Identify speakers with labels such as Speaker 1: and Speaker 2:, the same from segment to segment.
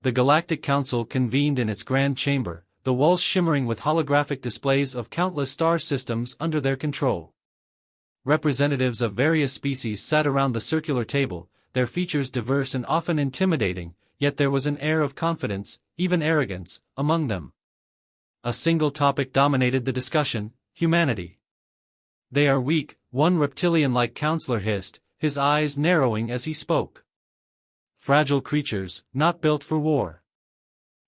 Speaker 1: The Galactic Council convened in its grand chamber, the walls shimmering with holographic displays of countless star systems under their control. Representatives of various species sat around the circular table, their features diverse and often intimidating, yet there was an air of confidence, even arrogance, among them. A single topic dominated the discussion: humanity. "They are weak," one reptilian-like counselor hissed, his eyes narrowing as he spoke. "Fragile creatures, not built for war.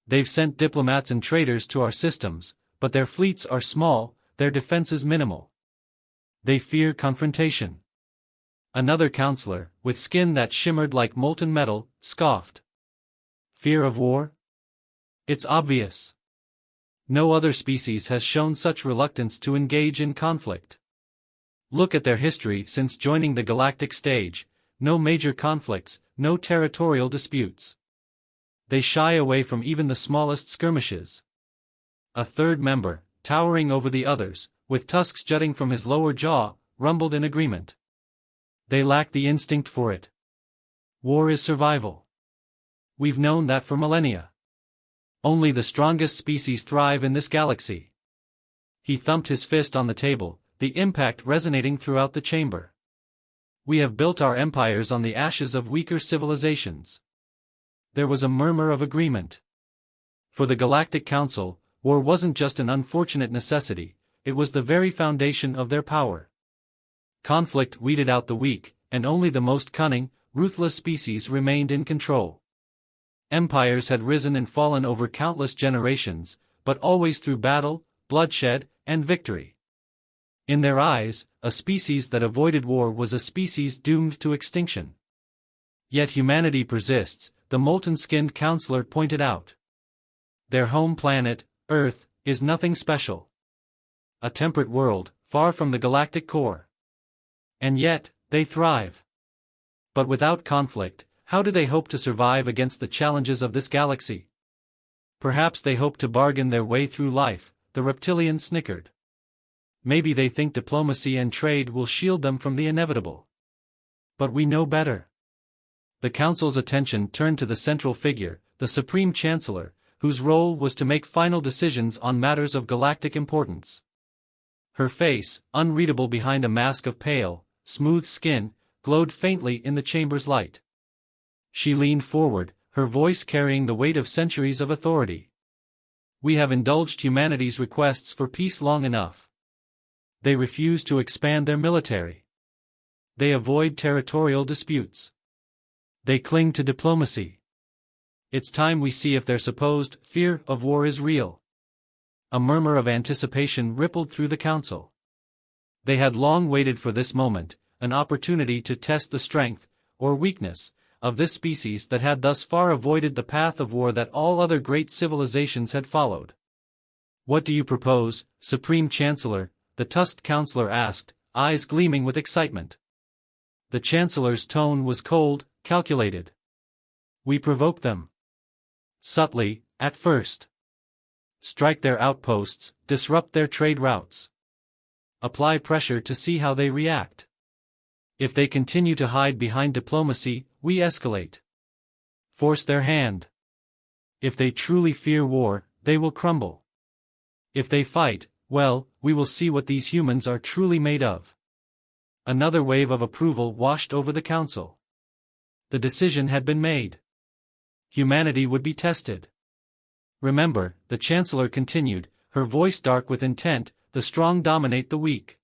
Speaker 1: They've sent diplomats and traders to our systems, but their fleets are small, their defenses minimal. They fear confrontation." Another counselor, with skin that shimmered like molten metal, scoffed. "Fear of war? It's obvious. No other species has shown such reluctance to engage in conflict. Look at their history since joining the galactic stage: no major conflicts, no territorial disputes. They shy away from even the smallest skirmishes." A third member, towering over the others, with tusks jutting from his lower jaw, rumbled in agreement. "They lack the instinct for it. War is survival. We've known that for millennia. Only the strongest species thrive in this galaxy." He thumped his fist on the table, the impact resonating throughout the chamber. "We have built our empires on the ashes of weaker civilizations." There was a murmur of agreement. For the Galactic Council, war wasn't just an unfortunate necessity, it was the very foundation of their power. Conflict weeded out the weak, and only the most cunning, ruthless species remained in control. Empires had risen and fallen over countless generations, but always through battle, bloodshed, and victory. In their eyes, a species that avoided war was a species doomed to extinction. Yet humanity persists, the molten-skinned counselor pointed out. Their home planet, Earth, is nothing special. A temperate world, far from the galactic core. And yet, they thrive. But without conflict, how do they hope to survive against the challenges of this galaxy? Perhaps they hope to bargain their way through life, the reptilian snickered. Maybe they think diplomacy and trade will shield them from the inevitable. But we know better. The Council's attention turned to the central figure, the Supreme Chancellor, whose role was to make final decisions on matters of galactic importance. Her face, unreadable behind a mask of pale, smooth skin, glowed faintly in the chamber's light. She leaned forward, her voice carrying the weight of centuries of authority. "We have indulged humanity's requests for peace long enough. They refuse to expand their military. They avoid territorial disputes. They cling to diplomacy. It's time we see if their supposed fear of war is real." A murmur of anticipation rippled through the council. They had long waited for this moment, an opportunity to test the strength, or weakness, of this species that had thus far avoided the path of war that all other great civilizations had followed. "What do you propose, Supreme Chancellor?" the tusked counselor asked, eyes gleaming with excitement. The Chancellor's tone was cold, calculated. "We provoke them. Subtly, at first. Strike their outposts, disrupt their trade routes. Apply pressure to see how they react. If they continue to hide behind diplomacy, we escalate. Force their hand. If they truly fear war, they will crumble. If they fight, well, we will see what these humans are truly made of." Another wave of approval washed over the council. The decision had been made. Humanity would be tested. "Remember," the Chancellor continued, her voice dark with intent, "the strong dominate the weak.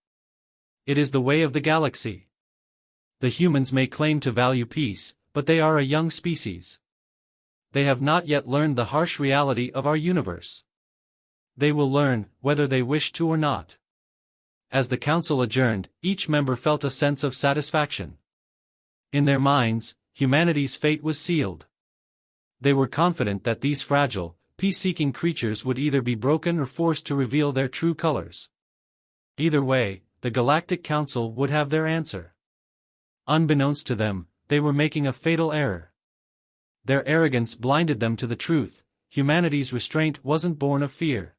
Speaker 1: It is the way of the galaxy. The humans may claim to value peace, but they are a young species. They have not yet learned the harsh reality of our universe. They will learn, whether they wish to or not." As the council adjourned, each member felt a sense of satisfaction. In their minds, humanity's fate was sealed. They were confident that these fragile, peace-seeking creatures would either be broken or forced to reveal their true colors. Either way, the Galactic Council would have their answer. Unbeknownst to them, they were making a fatal error. Their arrogance blinded them to the truth: humanity's restraint wasn't born of fear.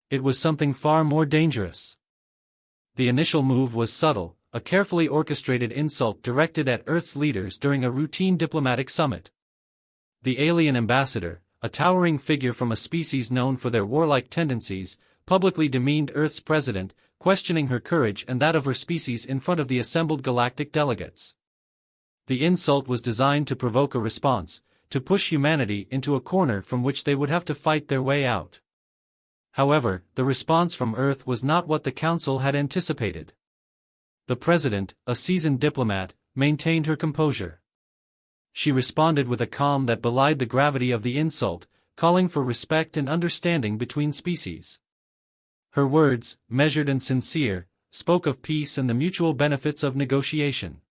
Speaker 1: It was something far more dangerous. The initial move was subtle, a carefully orchestrated insult directed at Earth's leaders during a routine diplomatic summit. The alien ambassador, a towering figure from a species known for their warlike tendencies, publicly demeaned Earth's president, questioning her courage and that of her species in front of the assembled galactic delegates. The insult was designed to provoke a response, to push humanity into a corner from which they would have to fight their way out. However, the response from Earth was not what the Council had anticipated. The President, a seasoned diplomat, maintained her composure. She responded with a calm that belied the gravity of the insult, calling for respect and understanding between species. Her words, measured and sincere, spoke of peace and the mutual benefits of negotiation.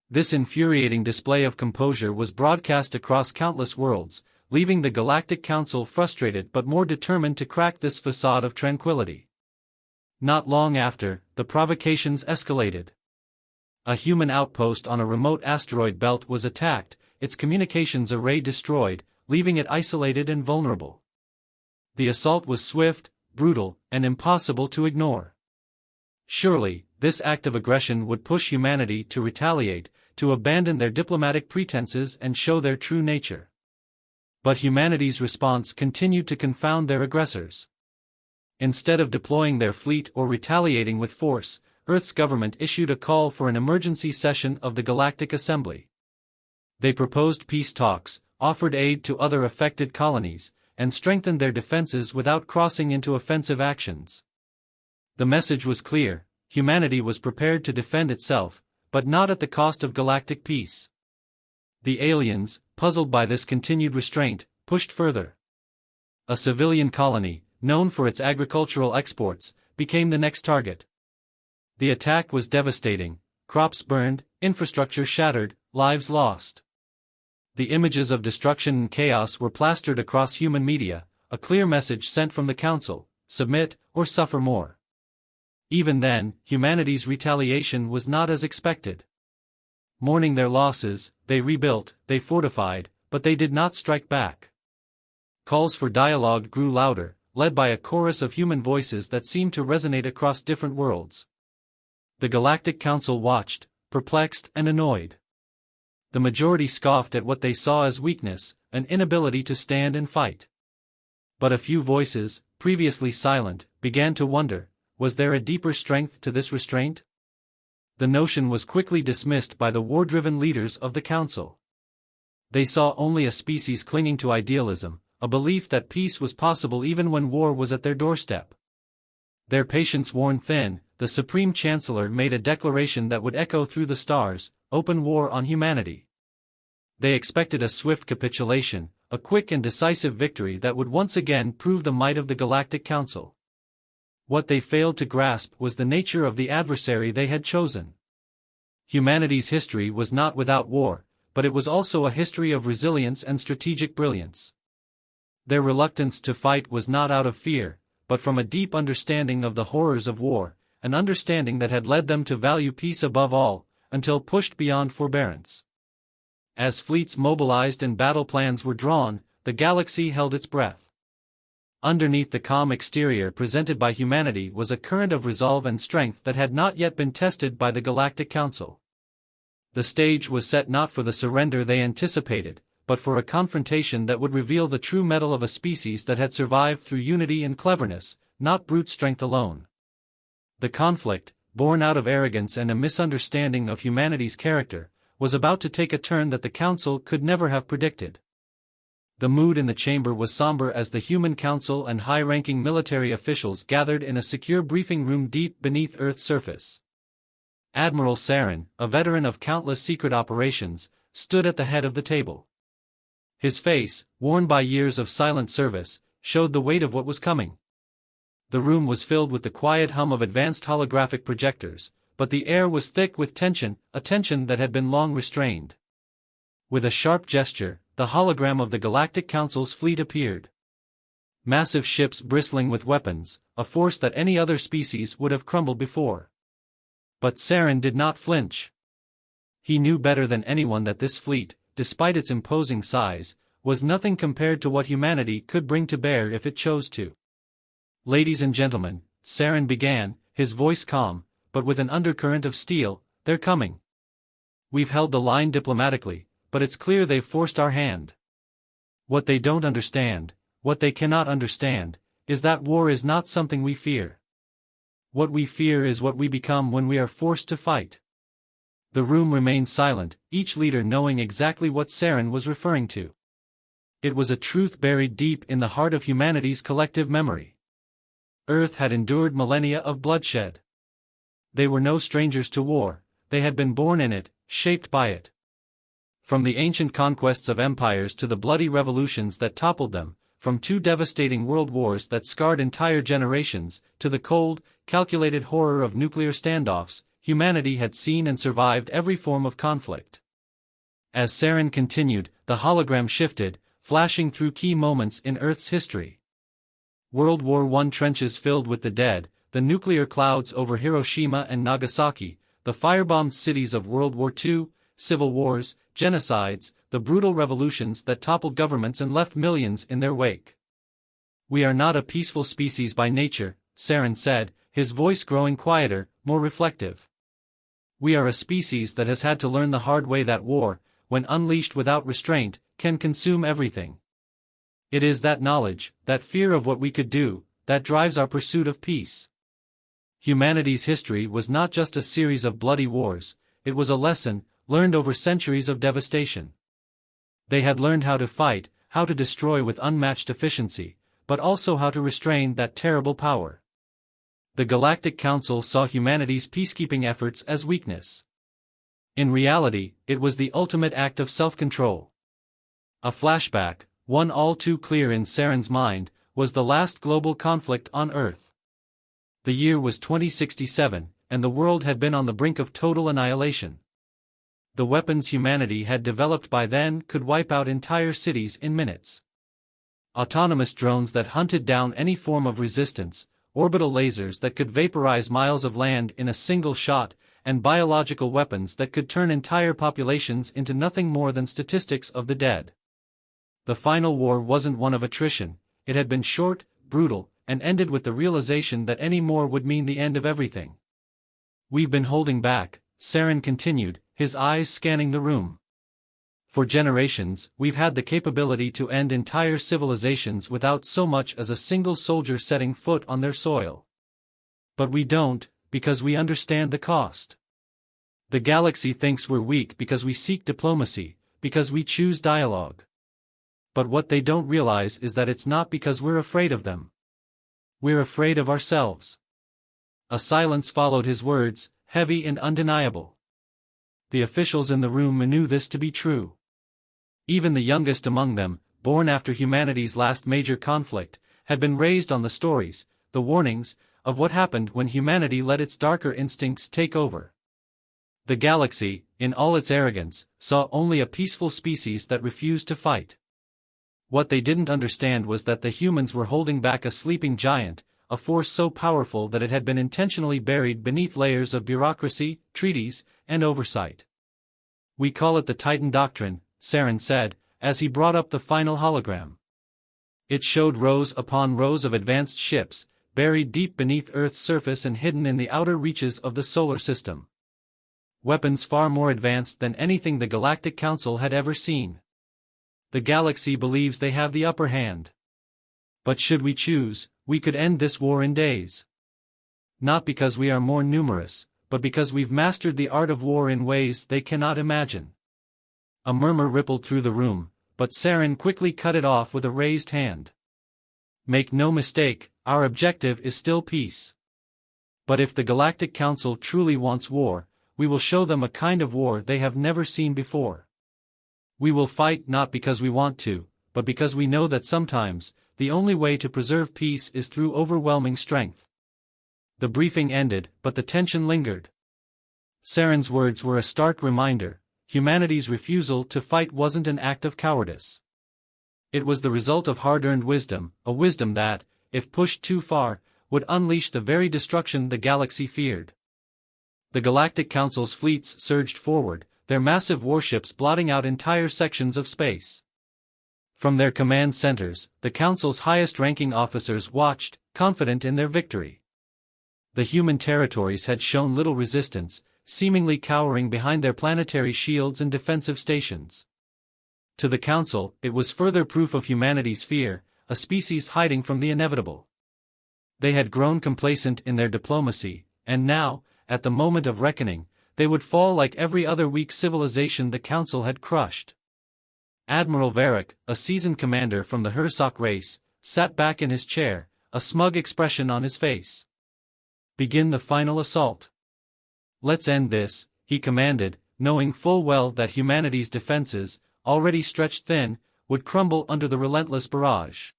Speaker 1: This infuriating display of composure was broadcast across countless worlds, leaving the Galactic Council frustrated but more determined to crack this facade of tranquility. Not long after, the provocations escalated. A human outpost on a remote asteroid belt was attacked, its communications array destroyed, leaving it isolated and vulnerable. The assault was swift, brutal, and impossible to ignore. Surely, this act of aggression would push humanity to retaliate, to abandon their diplomatic pretenses and show their true nature. But humanity's response continued to confound their aggressors. Instead of deploying their fleet or retaliating with force, Earth's government issued a call for an emergency session of the Galactic Assembly. They proposed peace talks, offered aid to other affected colonies, and strengthened their defenses without crossing into offensive actions. The message was clear: humanity was prepared to defend itself, but not at the cost of galactic peace. The aliens, puzzled by this continued restraint, pushed further. A civilian colony, known for its agricultural exports, became the next target. The attack was devastating: crops burned, infrastructure shattered, lives lost. The images of destruction and chaos were plastered across human media, a clear message sent from the Council: submit or suffer more. Even then, humanity's retaliation was not as expected. Mourning their losses, they rebuilt, they fortified, but they did not strike back. Calls for dialogue grew louder, led by a chorus of human voices that seemed to resonate across different worlds. The Galactic Council watched, perplexed and annoyed. The majority scoffed at what they saw as weakness, an inability to stand and fight. But a few voices, previously silent, began to wonder: was there a deeper strength to this restraint? The notion was quickly dismissed by the war-driven leaders of the Council. They saw only a species clinging to idealism, a belief that peace was possible even when war was at their doorstep. Their patience worn thin, the Supreme Chancellor made a declaration that would echo through the stars: open war on humanity. They expected a swift capitulation, a quick and decisive victory that would once again prove the might of the Galactic Council. What they failed to grasp was the nature of the adversary they had chosen. Humanity's history was not without war, but it was also a history of resilience and strategic brilliance. Their reluctance to fight was not out of fear, but from a deep understanding of the horrors of war, an understanding that had led them to value peace above all, until pushed beyond forbearance. As fleets mobilized and battle plans were drawn, the galaxy held its breath. Underneath the calm exterior presented by humanity was a current of resolve and strength that had not yet been tested by the Galactic Council. The stage was set not for the surrender they anticipated, but for a confrontation that would reveal the true mettle of a species that had survived through unity and cleverness, not brute strength alone. The conflict, born out of arrogance and a misunderstanding of humanity's character, was about to take a turn that the Council could never have predicted. The mood in the chamber was somber as the Human Council and high-ranking military officials gathered in a secure briefing room deep beneath Earth's surface. Admiral Saren, a veteran of countless secret operations, stood at the head of the table. His face, worn by years of silent service, showed the weight of what was coming. The room was filled with the quiet hum of advanced holographic projectors, but the air was thick with tension, a tension that had been long restrained. With a sharp gesture, the hologram of the Galactic Council's fleet appeared. Massive ships bristling with weapons, a force that any other species would have crumbled before. But Saren did not flinch. He knew better than anyone that this fleet, despite its imposing size, was nothing compared to what humanity could bring to bear if it chose to. "Ladies and gentlemen," Saren began, his voice calm, but with an undercurrent of steel, "they're coming. We've held the line diplomatically, but it's clear they've forced our hand. What they don't understand, what they cannot understand, is that war is not something we fear. What we fear is what we become when we are forced to fight. The room remained silent, each leader knowing exactly what Saren was referring to. It was a truth buried deep in the heart of humanity's collective memory. Earth had endured millennia of bloodshed. They were no strangers to war, they had been born in it, shaped by it. From the ancient conquests of empires to the bloody revolutions that toppled them, from two devastating world wars that scarred entire generations, to the cold, calculated horror of nuclear standoffs, humanity had seen and survived every form of conflict. As Saren continued, the hologram shifted, flashing through key moments in Earth's history. World War I trenches filled with the dead, the nuclear clouds over Hiroshima and Nagasaki, the firebombed cities of World War II, civil wars, genocides, the brutal revolutions that toppled governments and left millions in their wake. "We are not a peaceful species by nature," Saren said, his voice growing quieter, more reflective. "We are a species that has had to learn the hard way that war, when unleashed without restraint, can consume everything. It is that knowledge, that fear of what we could do, that drives our pursuit of peace." Humanity's history was not just a series of bloody wars, it was a lesson, learned over centuries of devastation. They had learned how to fight, how to destroy with unmatched efficiency, but also how to restrain that terrible power. The Galactic Council saw humanity's peacekeeping efforts as weakness. In reality, it was the ultimate act of self-control. A flashback, one all too clear in Saren's mind, was the last global conflict on Earth. The year was 2067, and the world had been on the brink of total annihilation. The weapons humanity had developed by then could wipe out entire cities in minutes. Autonomous drones that hunted down any form of resistance, orbital lasers that could vaporize miles of land in a single shot, and biological weapons that could turn entire populations into nothing more than statistics of the dead. The final war wasn't one of attrition, it had been short, brutal, and ended with the realization that any more would mean the end of everything. "We've been holding back," Saren continued, his eyes scanning the room. "For generations, we've had the capability to end entire civilizations without so much as a single soldier setting foot on their soil. But we don't, because we understand the cost. The galaxy thinks we're weak because we seek diplomacy, because we choose dialogue. But what they don't realize is that it's not because we're afraid of them. We're afraid of ourselves." A silence followed his words, heavy and undeniable. The officials in the room knew this to be true. Even the youngest among them, born after humanity's last major conflict, had been raised on the stories, the warnings, of what happened when humanity let its darker instincts take over. The galaxy, in all its arrogance, saw only a peaceful species that refused to fight. What they didn't understand was that the humans were holding back a sleeping giant, a force so powerful that it had been intentionally buried beneath layers of bureaucracy, treaties, and oversight. "We call it the Titan Doctrine," Saren said, as he brought up the final hologram. It showed rows upon rows of advanced ships, buried deep beneath Earth's surface and hidden in the outer reaches of the solar system. Weapons far more advanced than anything the Galactic Council had ever seen. The galaxy believes they have the upper hand. But should we choose, we could end this war in days. Not because we are more numerous, but because we've mastered the art of war in ways they cannot imagine. A murmur rippled through the room, but Saren quickly cut it off with a raised hand. "Make no mistake, our objective is still peace. But if the Galactic Council truly wants war, we will show them a kind of war they have never seen before. We will fight not because we want to, but because we know that sometimes, the only way to preserve peace is through overwhelming strength." The briefing ended, but the tension lingered. Saren's words were a stark reminder: humanity's refusal to fight wasn't an act of cowardice. It was the result of hard-earned wisdom, a wisdom that, if pushed too far, would unleash the very destruction the galaxy feared. The Galactic Council's fleets surged forward, their massive warships blotting out entire sections of space. From their command centers, the Council's highest-ranking officers watched, confident in their victory. The human territories had shown little resistance, seemingly cowering behind their planetary shields and defensive stations. To the Council, it was further proof of humanity's fear, a species hiding from the inevitable. They had grown complacent in their diplomacy, and now, at the moment of reckoning, they would fall like every other weak civilization the Council had crushed. Admiral Varric, a seasoned commander from the Hersock race, sat back in his chair, a smug expression on his face. "Begin the final assault. Let's end this," he commanded, knowing full well that humanity's defenses, already stretched thin, would crumble under the relentless barrage.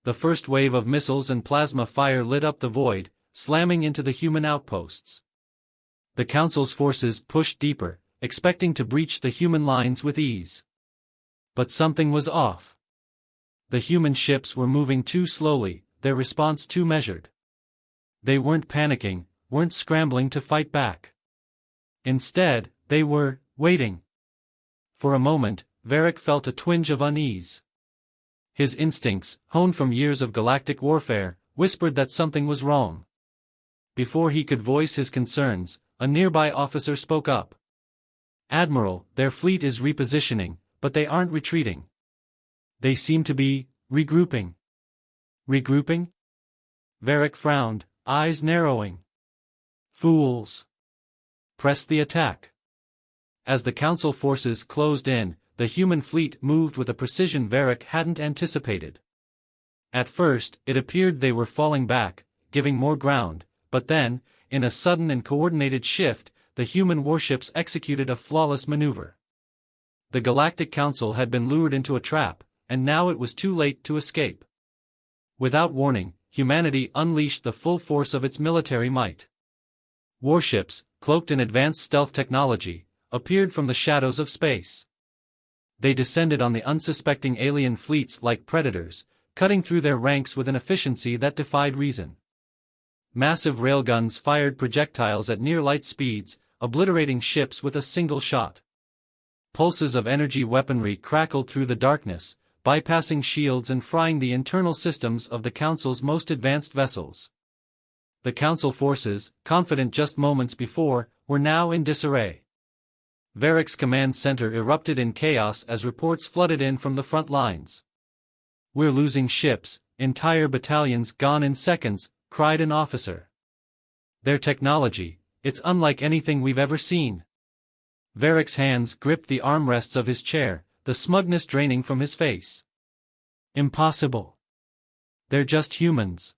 Speaker 1: The first wave of missiles and plasma fire lit up the void, slamming into the human outposts. The Council's forces pushed deeper, expecting to breach the human lines with ease. But something was off. The human ships were moving too slowly, their response too measured. They weren't panicking, weren't scrambling to fight back. Instead, they were waiting. For a moment, Varric felt a twinge of unease. His instincts, honed from years of galactic warfare, whispered that something was wrong. Before he could voice his concerns, a nearby officer spoke up. "Admiral, their fleet is repositioning, but they aren't retreating. They seem to be regrouping." "Regrouping?" Varric frowned, eyes narrowing. "Fools. Press the attack." As the Council forces closed in, the human fleet moved with a precision Varric hadn't anticipated. At first, it appeared they were falling back, giving more ground, but then, in a sudden and coordinated shift, the human warships executed a flawless maneuver. The Galactic Council had been lured into a trap, and now it was too late to escape. Without warning, humanity unleashed the full force of its military might. Warships, cloaked in advanced stealth technology, appeared from the shadows of space. They descended on the unsuspecting alien fleets like predators, cutting through their ranks with an efficiency that defied reason. Massive railguns fired projectiles at near-light speeds, obliterating ships with a single shot. Pulses of energy weaponry crackled through the darkness, bypassing shields and frying the internal systems of the Council's most advanced vessels. The Council forces, confident just moments before, were now in disarray. Varric's command center erupted in chaos as reports flooded in from the front lines. "We're losing ships, entire battalions gone in seconds," cried an officer. "Their technology, it's unlike anything we've ever seen." Varric's hands gripped the armrests of his chair, the smugness draining from his face. "Impossible. They're just humans."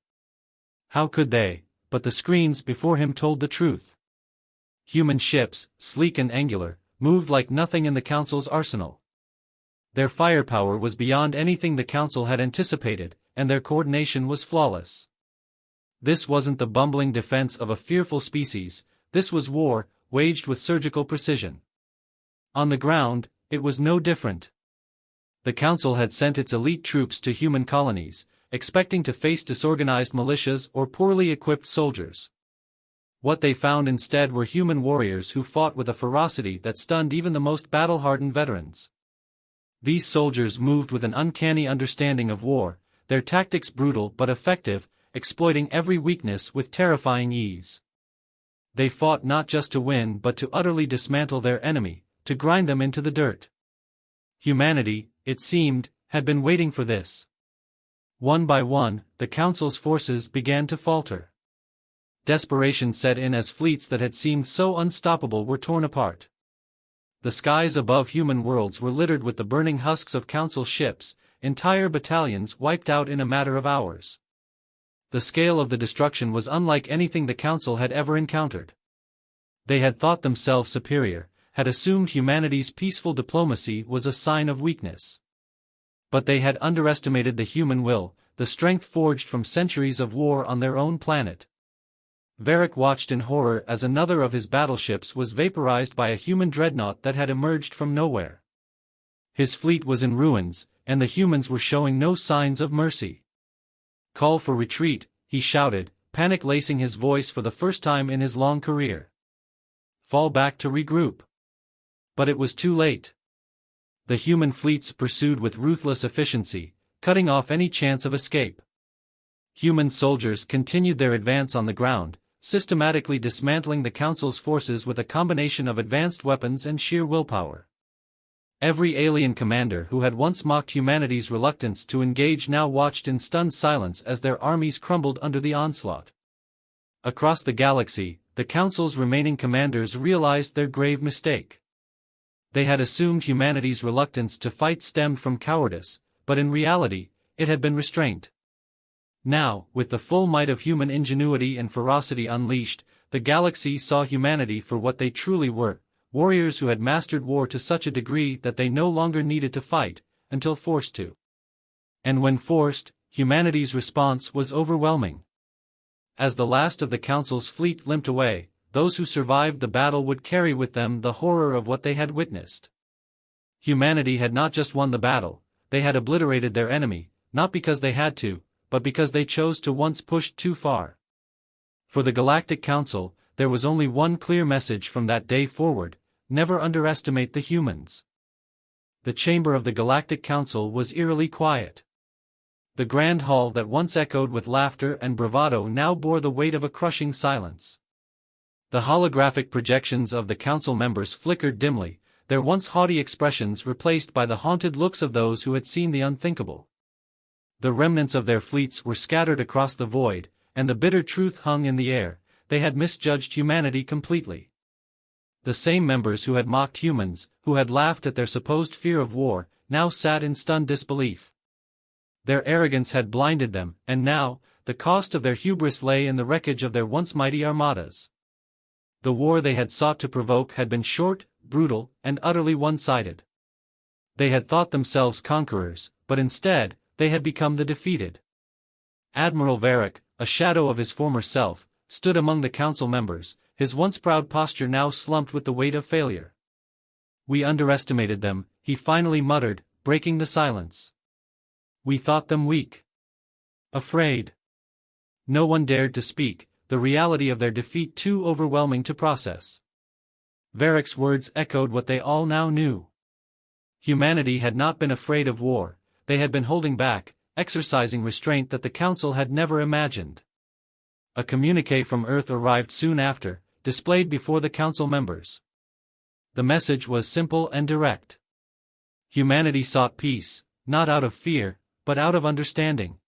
Speaker 1: How could they? But the screens before him told the truth. Human ships, sleek and angular, moved like nothing in the Council's arsenal. Their firepower was beyond anything the Council had anticipated, and their coordination was flawless. This wasn't the bumbling defense of a fearful species, this was war, waged with surgical precision. On the ground, it was no different. The Council had sent its elite troops to human colonies, expecting to face disorganized militias or poorly equipped soldiers. What they found instead were human warriors who fought with a ferocity that stunned even the most battle-hardened veterans. These soldiers moved with an uncanny understanding of war, their tactics brutal but effective, exploiting every weakness with terrifying ease. They fought not just to win but to utterly dismantle their enemy, to grind them into the dirt. Humanity, it seemed, had been waiting for this. One by one, the Council's forces began to falter. Desperation set in as fleets that had seemed so unstoppable were torn apart. The skies above human worlds were littered with the burning husks of Council ships, entire battalions wiped out in a matter of hours. The scale of the destruction was unlike anything the Council had ever encountered. They had thought themselves superior, had assumed humanity's peaceful diplomacy was a sign of weakness. But they had underestimated the human will, the strength forged from centuries of war on their own planet. Varric watched in horror as another of his battleships was vaporized by a human dreadnought that had emerged from nowhere. His fleet was in ruins, and the humans were showing no signs of mercy. "Call for retreat," he shouted, panic lacing his voice for the first time in his long career. "Fall back to regroup." But it was too late. The human fleets pursued with ruthless efficiency, cutting off any chance of escape. Human soldiers continued their advance on the ground, systematically dismantling the Council's forces with a combination of advanced weapons and sheer willpower. Every alien commander who had once mocked humanity's reluctance to engage now watched in stunned silence as their armies crumbled under the onslaught. Across the galaxy, the Council's remaining commanders realized their grave mistake. They had assumed humanity's reluctance to fight stemmed from cowardice, but in reality, it had been restraint. Now, with the full might of human ingenuity and ferocity unleashed, the galaxy saw humanity for what they truly were: warriors who had mastered war to such a degree that they no longer needed to fight, until forced to. And when forced, humanity's response was overwhelming. As the last of the Council's fleet limped away, those who survived the battle would carry with them the horror of what they had witnessed. Humanity had not just won the battle, they had obliterated their enemy, not because they had to, but because they chose to once push too far. For the Galactic Council, there was only one clear message from that day forward: never underestimate the humans. The chamber of the Galactic Council was eerily quiet. The grand hall that once echoed with laughter and bravado now bore the weight of a crushing silence. The holographic projections of the council members flickered dimly, their once haughty expressions replaced by the haunted looks of those who had seen the unthinkable. The remnants of their fleets were scattered across the void, and the bitter truth hung in the air: they had misjudged humanity completely. The same members who had mocked humans, who had laughed at their supposed fear of war, now sat in stunned disbelief. Their arrogance had blinded them, and now, the cost of their hubris lay in the wreckage of their once mighty armadas. The war they had sought to provoke had been short, brutal, and utterly one-sided. They had thought themselves conquerors, but instead, they had become the defeated. Admiral Varric, a shadow of his former self, stood among the council members, his once proud posture now slumped with the weight of failure. "We underestimated them," he finally muttered, breaking the silence. "We thought them weak. Afraid." No one dared to speak, the reality of their defeat too overwhelming to process. Varric's words echoed what they all now knew. Humanity had not been afraid of war, they had been holding back, exercising restraint that the Council had never imagined. A communiqué from Earth arrived soon after, displayed before the Council members. The message was simple and direct. Humanity sought peace, not out of fear, but out of understanding.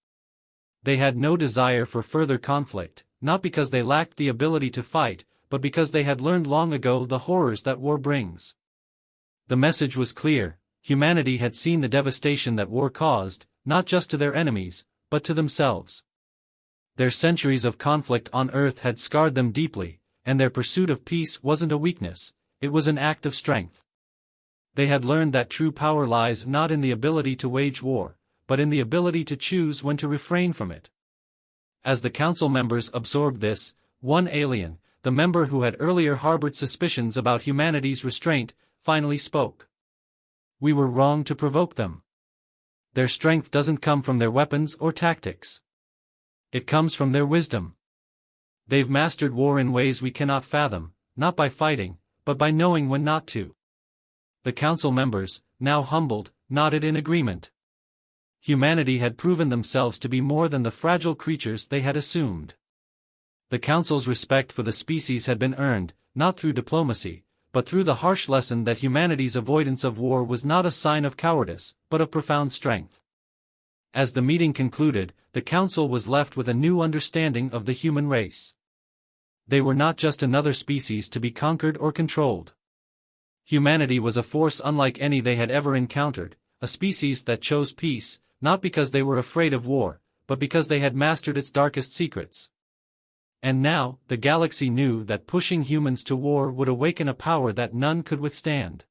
Speaker 1: They had no desire for further conflict, not because they lacked the ability to fight, but because they had learned long ago the horrors that war brings. The message was clear: humanity had seen the devastation that war caused, not just to their enemies, but to themselves. Their centuries of conflict on Earth had scarred them deeply, and their pursuit of peace wasn't a weakness, it was an act of strength. They had learned that true power lies not in the ability to wage war, but in the ability to choose when to refrain from it. As the council members absorbed this, one alien, the member who had earlier harbored suspicions about humanity's restraint, finally spoke. "We were wrong to provoke them. Their strength doesn't come from their weapons or tactics. It comes from their wisdom. They've mastered war in ways we cannot fathom, not by fighting, but by knowing when not to." The council members, now humbled, nodded in agreement. Humanity had proven themselves to be more than the fragile creatures they had assumed. The Council's respect for the species had been earned, not through diplomacy, but through the harsh lesson that humanity's avoidance of war was not a sign of cowardice, but of profound strength. As the meeting concluded, the Council was left with a new understanding of the human race. They were not just another species to be conquered or controlled. Humanity was a force unlike any they had ever encountered, a species that chose peace, not because they were afraid of war, but because they had mastered its darkest secrets. And now, the galaxy knew that pushing humans to war would awaken a power that none could withstand.